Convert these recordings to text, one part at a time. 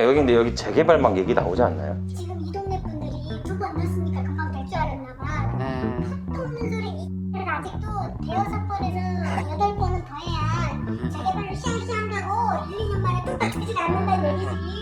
여기 근데 여기 재개발 막 얘기 나오지 않나요? 지금 이 동네 분들이 2번 넣었으니까 금방 될 줄 알았나 봐. 턱없는 소리 이는 아직도 대여섯 번에서 8번은 더 해야 재개발로 시행한다고 1, 2년 만에 뚝딱 되지 않는다는 얘기지.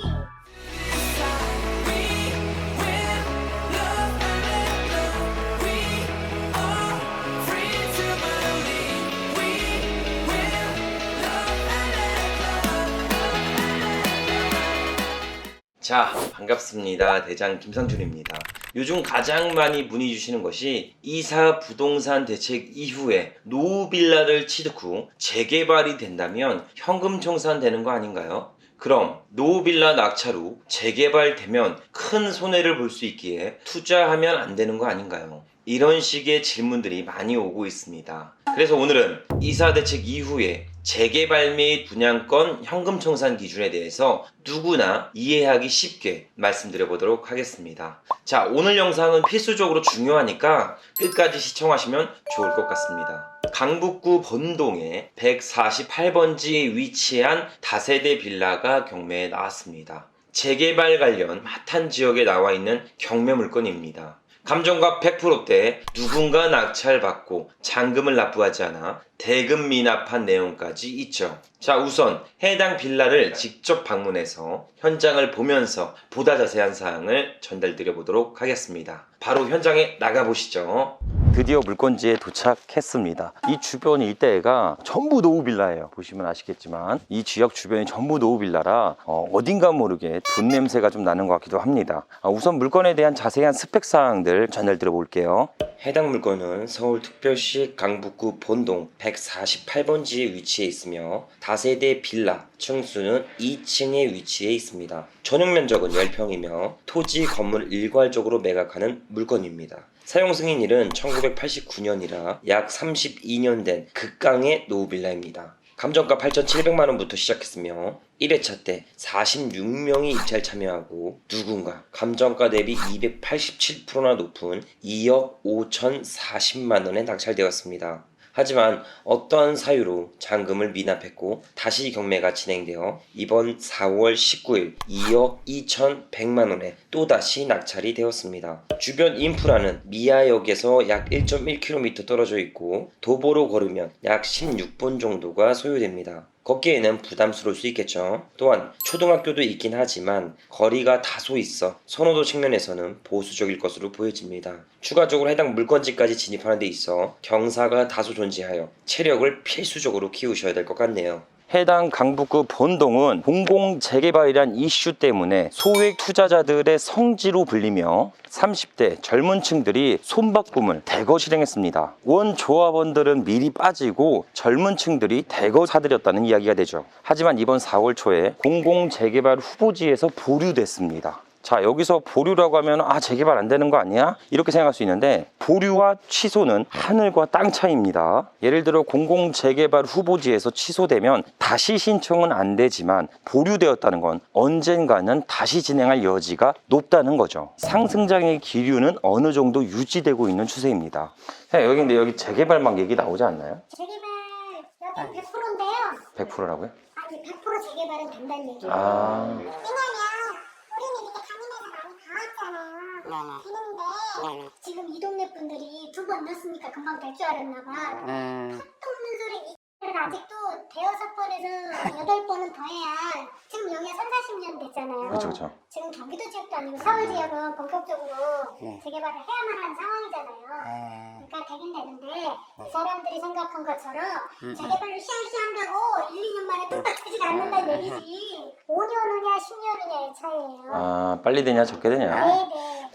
자, 반갑습니다. 대장 김상준입니다. 요즘 가장 많이 문의 주시는 것이 이사 부동산 대책 이후에 노후빌라를 취득 후 재개발이 된다면 현금 청산되는 거 아닌가요? 그럼 노후빌라 낙찰 후 재개발되면 큰 손해를 볼 수 있기에 투자하면 안 되는 거 아닌가요? 이런 식의 질문들이 많이 오고 있습니다. 그래서 오늘은 이사 대책 이후에 재개발 및 분양권 현금 청산 기준에 대해서 누구나 이해하기 쉽게 말씀드려 보도록 하겠습니다. 자, 오늘 영상은 필수적으로 중요하니까 끝까지 시청하시면 좋을 것 같습니다. 강북구 본동의 148번지에 위치한 다세대 빌라가 경매에 나왔습니다. 재개발 관련 핫한 지역에 나와 있는 경매 물건입니다. 감정가 100%대 누군가 낙찰받고 잔금을 납부하지 않아 대금 미납한 내용까지 있죠. 자, 우선 해당 빌라를 직접 방문해서 현장을 보면서 보다 자세한 사항을 전달드려 보도록 하겠습니다. 바로 현장에 나가보시죠. 드디어 물건지에 도착했습니다. 이 주변 일대가 전부 노후빌라예요. 보시면 아시겠지만 이 지역 주변이 전부 노후빌라라 어딘가 모르게 돈 냄새가 좀 나는 것 같기도 합니다. 우선 물건에 대한 자세한 스펙사항들 전달드려 볼게요. 해당 물건은 서울특별시 강북구 본동 148번지에 위치해 있으며 다세대 빌라, 층수는 2층에 위치해 있습니다. 전용 면적은 10평이며 토지 건물 일괄적으로 매각하는 물건입니다. 사용 승인일은 1989년이라 약 32년 된 극강의 노후빌라입니다. 감정가 8,700만원부터 시작했으며 1회차 때 46명이 입찰 참여하고 누군가 감정가 대비 287%나 높은 2억 5,040만원에 낙찰되었습니다. 하지만 어떠한 사유로 잔금을 미납했고 다시 경매가 진행되어 이번 4월 19일 2억 2,100만원에 또다시 낙찰이 되었습니다. 주변 인프라는 미아역에서 약 1.1km 떨어져 있고 도보로 걸으면 약 16분 정도가 소요됩니다. 걷기에는 부담스러울 수 있겠죠. 또한 초등학교도 있긴 하지만 거리가 다소 있어 선호도 측면에서는 보수적일 것으로 보여집니다. 추가적으로 해당 물건지까지 진입하는 데 있어 경사가 다소 존재하여 체력을 필수적으로 키우셔야 될 것 같네요. 해당 강북구 본동은 공공재개발이란 이슈 때문에 소액 투자자들의 성지로 불리며 30대 젊은 층들이 손바꿈을 대거 실행했습니다. 원 조합원들은 미리 빠지고 젊은 층들이 대거 사들였다는 이야기가 되죠. 하지만 이번 4월 초에 공공재개발 후보지에서 보류됐습니다. 자, 여기서 보류라고 하면 재개발 안 되는 거 아니야? 이렇게 생각할 수 있는데 보류와 취소는 하늘과 땅 차이입니다. 예를 들어 공공재개발 후보지에서 취소되면 다시 신청은 안 되지만 보류되었다는 건 언젠가는 다시 진행할 여지가 높다는 거죠. 상승장의 기류는 어느 정도 유지되고 있는 추세입니다. 여기 근데 여기 재개발 막 얘기 나오지 않나요? 재개발 여기 100%인데요. 100%라고요? 아니 100% 재개발은 된다는 얘기예요. 왜냐면 우리는 이렇게 다니면서 많이 봐왔잖아요. 되는데 지금 이 동네 분들이 2번 넣었으니까 금방 될 줄 알았나 봐. 턱없는 소리 이는 아직도 대여섯 번에서 8번은 더 해야 지금 여기가 30, 40년 됐잖아요. 그렇죠. 지금 경기도 지역도 아니고 서울 지역은 본격적으로 재개발을 해야만 하는 상황이잖아요. 그러니까 되긴 되는데 이 사람들이 생각한 것처럼 재개발로 시행한다고 1, 2년 만에 뚝딱 되지 않는다는 얘기지. 5년이냐 10년이냐의 차이예요. 빨리 되냐 적게 되냐? 네네.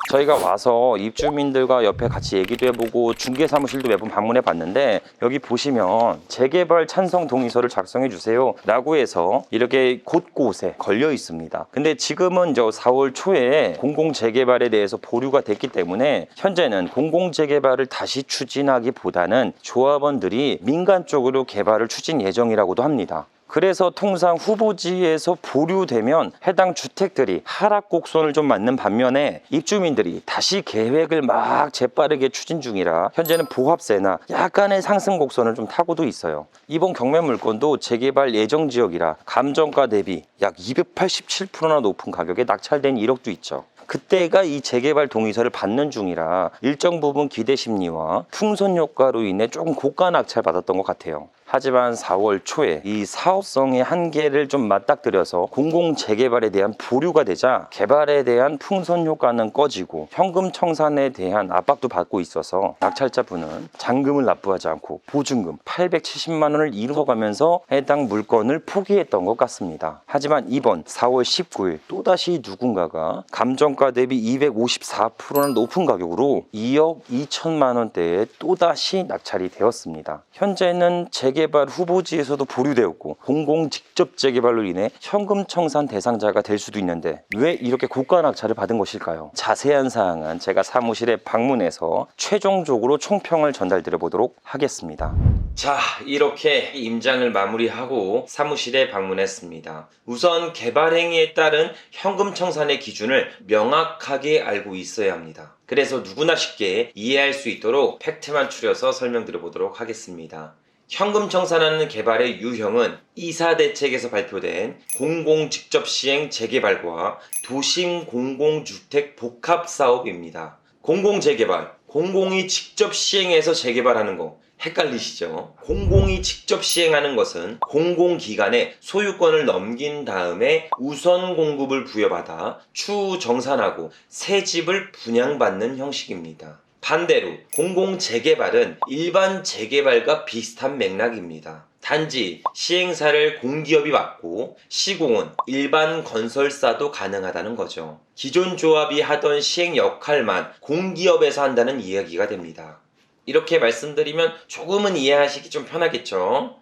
저희가 와서 입주민들과 옆에 같이 얘기도 해보고 중개사무실도 몇 번 방문해 봤는데 여기 보시면 재개발 찬성 동의서를 작성해 주세요 라고 해서 이렇게 곳곳에 걸려 있습니다. 근데 지금은 4월 초에 공공재개발에 대해서 보류가 됐기 때문에 현재는 공공재개발을 다시 추진하기보다는 조합원들이 민간 쪽으로 개발을 추진 예정이라고도 합니다. 그래서 통상 후보지에서 보류되면 해당 주택들이 하락 곡선을 좀 맞는 반면에 입주민들이 다시 계획을 막 재빠르게 추진 중이라 현재는 보합세나 약간의 상승 곡선을 좀 타고도 있어요. 이번 경매 물건도 재개발 예정 지역이라 감정가 대비 약 287%나 높은 가격에 낙찰된 이력도 있죠. 그때가 이 재개발 동의서를 받는 중이라 일정 부분 기대 심리와 풍선 효과로 인해 조금 고가 낙찰 받았던 것 같아요. 하지만 4월 초에 이 사업성의 한계를 좀 맞닥뜨려서 공공 재개발에 대한 보류가 되자 개발에 대한 풍선 효과는 꺼지고 현금 청산에 대한 압박도 받고 있어서 낙찰자분은 잔금을 납부하지 않고 보증금 870만 원을 이루어가면서 해당 물건을 포기했던 것 같습니다. 하지만 이번 4월 19일 또다시 누군가가 감정가 대비 254%나 높은 가격으로 2억 2천만 원대에 또다시 낙찰이 되었습니다. 현재는 재개발 후보지에서도 보류되었고 공공 직접 재개발로 인해 현금 청산 대상자가 될 수도 있는데 왜 이렇게 고가 낙찰을 받은 것일까요? 자세한 사항은 제가 사무실에 방문해서 최종적으로 총평을 전달드려 보도록 하겠습니다. 자, 이렇게 임장을 마무리하고 사무실에 방문했습니다. 우선 개발 행위에 따른 현금 청산의 기준을 명확하게 알고 있어야 합니다. 그래서 누구나 쉽게 이해할 수 있도록 팩트만 추려서 설명드려 보도록 하겠습니다. 현금 청산하는 개발의 유형은 이사대책에서 발표된 공공직접시행 재개발과 도심 공공주택 복합사업입니다. 공공재개발, 공공이 직접 시행해서 재개발하는 거 헷갈리시죠? 공공이 직접 시행하는 것은 공공기관에 소유권을 넘긴 다음에 우선 공급을 부여받아 추후 정산하고 새 집을 분양받는 형식입니다. 반대로 공공재개발은 일반 재개발과 비슷한 맥락입니다. 단지 시행사를 공기업이 맡고 시공은 일반 건설사도 가능하다는 거죠. 기존 조합이 하던 시행 역할만 공기업에서 한다는 이야기가 됩니다. 이렇게 말씀드리면 조금은 이해하시기 좀 편하겠죠?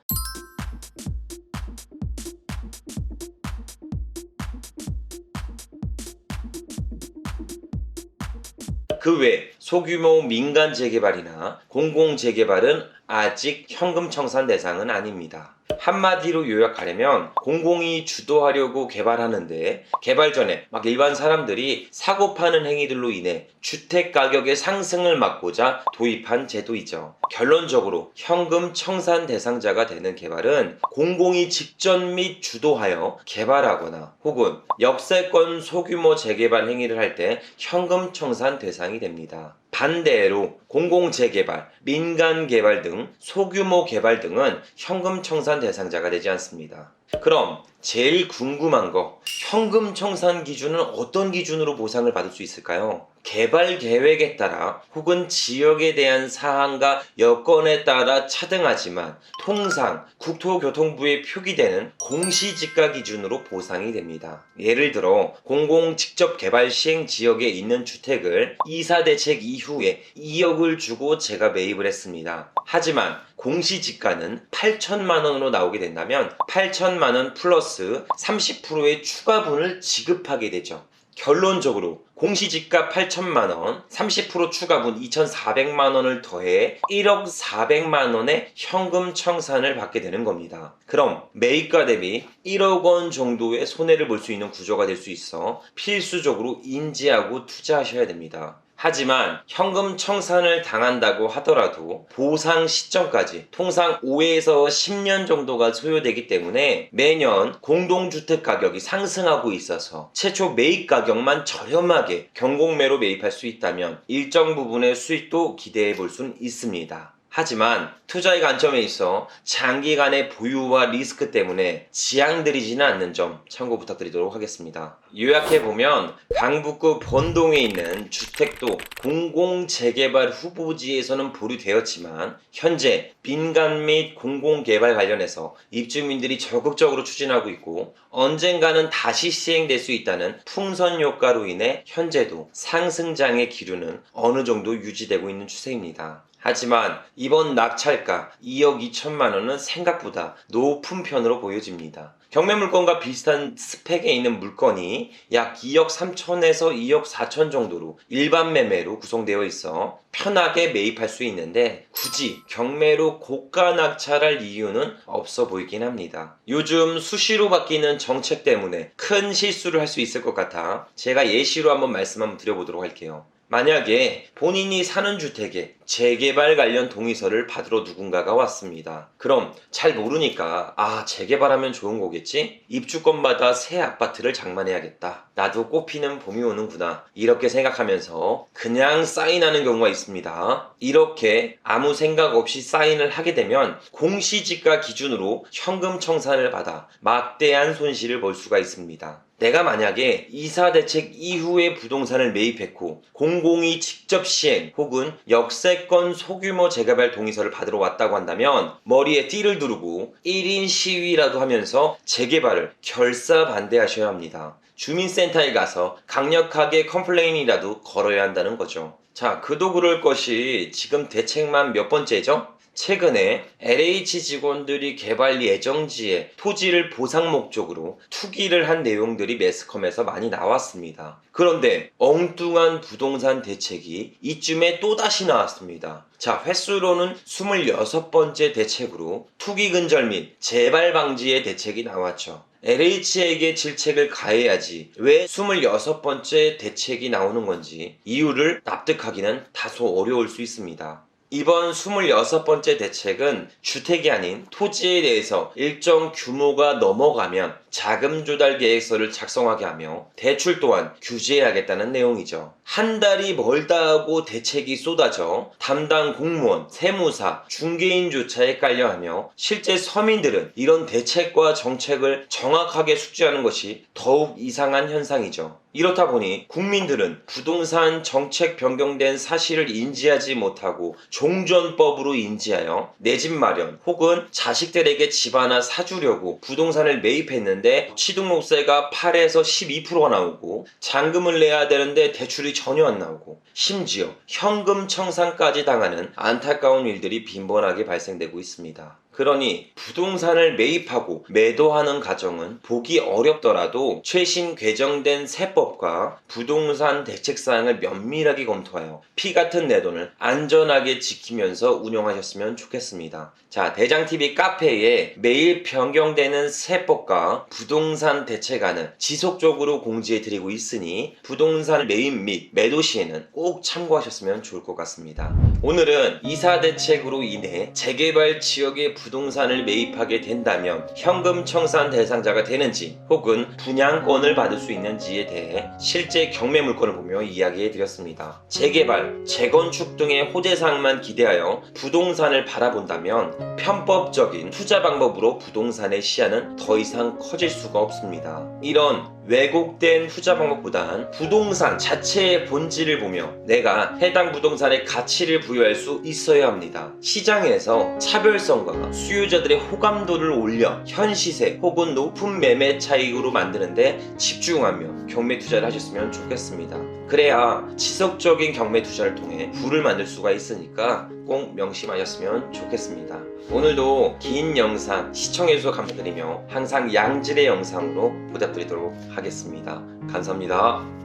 그 외 소규모 민간 재개발이나 공공 재개발은 아직 현금 청산 대상은 아닙니다. 한마디로 요약하려면 공공이 주도하려고 개발하는데 개발 전에 막 일반 사람들이 사고 파는 행위들로 인해 주택 가격의 상승을 막고자 도입한 제도이죠. 결론적으로 현금 청산 대상자가 되는 개발은 공공이 직전 및 주도하여 개발하거나 혹은 역세권 소규모 재개발 행위를 할 때 현금 청산 대상이 됩니다. 반대로 공공재개발, 민간개발 등 소규모 개발 등은 현금 청산 대상자가 되지 않습니다. 그럼 제일 궁금한 거, 현금 청산 기준은 어떤 기준으로 보상을 받을 수 있을까요? 개발 계획에 따라 혹은 지역에 대한 사항과 여건에 따라 차등하지만 통상 국토교통부에 표기되는 공시지가 기준으로 보상이 됩니다. 예를 들어 공공 직접 개발 시행 지역에 있는 주택을 이사대책 이후에 2억을 주고 제가 매입을 했습니다. 하지만 공시지가는 8천만 원으로 나오게 된다면 8천만 원 플러스 30%의 추가분을 지급하게 되죠. 결론적으로 공시지가 8천만 원, 30% 추가분 2,400만 원을 더해 1억 400만 원의 현금 청산을 받게 되는 겁니다. 그럼 매입가 대비 1억 원 정도의 손해를 볼 수 있는 구조가 될 수 있어 필수적으로 인지하고 투자하셔야 됩니다. 하지만 현금 청산을 당한다고 하더라도 보상 시점까지 통상 5에서 10년 정도가 소요되기 때문에 매년 공동주택 가격이 상승하고 있어서 최초 매입 가격만 저렴하게 경공매로 매입할 수 있다면 일정 부분의 수익도 기대해 볼 수는 있습니다. 하지만 투자의 관점에 있어 장기간의 보유와 리스크 때문에 지양드리지는 않는 점 참고 부탁드리도록 하겠습니다. 요약해보면 강북구 본동에 있는 주택도 공공재개발 후보지에서는 보류되었지만 현재 민간 및 공공개발 관련해서 입주민들이 적극적으로 추진하고 있고 언젠가는 다시 시행될 수 있다는 풍선 효과로 인해 현재도 상승장의 기류는 어느 정도 유지되고 있는 추세입니다. 하지만 이번 낙찰가 2억 2천만 원은 생각보다 높은 편으로 보여집니다. 경매 물건과 비슷한 스펙에 있는 물건이 약 2억 3천에서 2억 4천 정도로 일반 매매로 구성되어 있어 편하게 매입할 수 있는데 굳이 경매로 고가 낙찰할 이유는 없어 보이긴 합니다. 요즘 수시로 바뀌는 정책 때문에 큰 실수를 할 수 있을 것 같아 제가 예시로 한번 말씀 한번 드려보도록 할게요. 만약에 본인이 사는 주택에 재개발 관련 동의서를 받으러 누군가가 왔습니다. 그럼 잘 모르니까 재개발하면 좋은 거겠지? 입주권 받아 새 아파트를 장만해야겠다. 나도 꽃피는 봄이 오는구나. 이렇게 생각하면서 그냥 사인하는 경우가 있습니다. 이렇게 아무 생각 없이 사인을 하게 되면 공시지가 기준으로 현금 청산을 받아 막대한 손실을 볼 수가 있습니다. 내가 만약에 이사대책 이후에 부동산을 매입했고 공공이 직접 시행 혹은 역세권 소규모 재개발 동의서를 받으러 왔다고 한다면 머리에 띠를 두르고 1인 시위라도 하면서 재개발을 결사 반대하셔야 합니다. 주민센터에 가서 강력하게 컴플레인이라도 걸어야 한다는 거죠. 자, 그도 그럴 것이 지금 대책만 몇 번째죠? 최근에 LH 직원들이 개발 예정지에 토지를 보상 목적으로 투기를 한 내용들이 매스컴에서 많이 나왔습니다. 그런데 엉뚱한 부동산 대책이 이쯤에 또다시 나왔습니다. 자, 횟수로는 26번째 대책으로 투기 근절 및 재발 방지의 대책이 나왔죠. LH에게 질책을 가해야지 왜 26번째 대책이 나오는 건지 이유를 납득하기는 다소 어려울 수 있습니다. 이번 26번째 대책은 주택이 아닌 토지에 대해서 일정 규모가 넘어가면 자금 조달 계획서를 작성하게 하며 대출 또한 규제해야겠다는 내용이죠. 한 달이 멀다 하고 대책이 쏟아져 담당 공무원, 세무사, 중개인조차 헷갈려 하며 실제 서민들은 이런 대책과 정책을 정확하게 숙지하는 것이 더욱 이상한 현상이죠. 이렇다 보니 국민들은 부동산 정책 변경된 사실을 인지하지 못하고 종전법으로 인지하여 내 집 마련 혹은 자식들에게 집 하나 사주려고 부동산을 매입했는데 취등록세가 8에서 12%가 나오고 잔금을 내야 되는데 대출이 전혀 안 나오고 심지어 현금 청산까지 당하는 안타까운 일들이 빈번하게 발생되고 있습니다. 그러니 부동산을 매입하고 매도하는 가정은 보기 어렵더라도 최신 개정된 세법과 부동산 대책사항을 면밀하게 검토하여 피 같은 내 돈을 안전하게 지키면서 운영하셨으면 좋겠습니다. 자, 대장TV 카페에 매일 변경되는 세법과 부동산 대책안을 지속적으로 공지해드리고 있으니 부동산 매입 및 매도 시에는 꼭 참고하셨으면 좋을 것 같습니다. 오늘은 이사 대책으로 인해 재개발 지역의 부동산을 매입하게 된다면 현금 청산 대상자가 되는지 혹은 분양권을 받을 수 있는지에 대해 실제 경매 물건을 보며 이야기해 드렸습니다. 재개발, 재건축 등의 호재사항만 기대하여 부동산을 바라본다면 편법적인 투자 방법으로 부동산의 시야는 더 이상 커질 수가 없습니다. 이런 왜곡된 투자 방법보단 부동산 자체의 본질을 보며 내가 해당 부동산의 가치를 부여할 수 있어야 합니다. 시장에서 차별성과 수요자들의 호감도를 올려 현 시세 혹은 높은 매매 차익으로 만드는데 집중하며 경매 투자를 하셨으면 좋겠습니다. 그래야 지속적인 경매 투자를 통해 부를 만들 수가 있으니까 꼭 명심하셨으면 좋겠습니다. 오늘도 긴 영상 시청해주셔서 감사드리며 항상 양질의 영상으로 보답드리도록 하겠습니다. 감사합니다.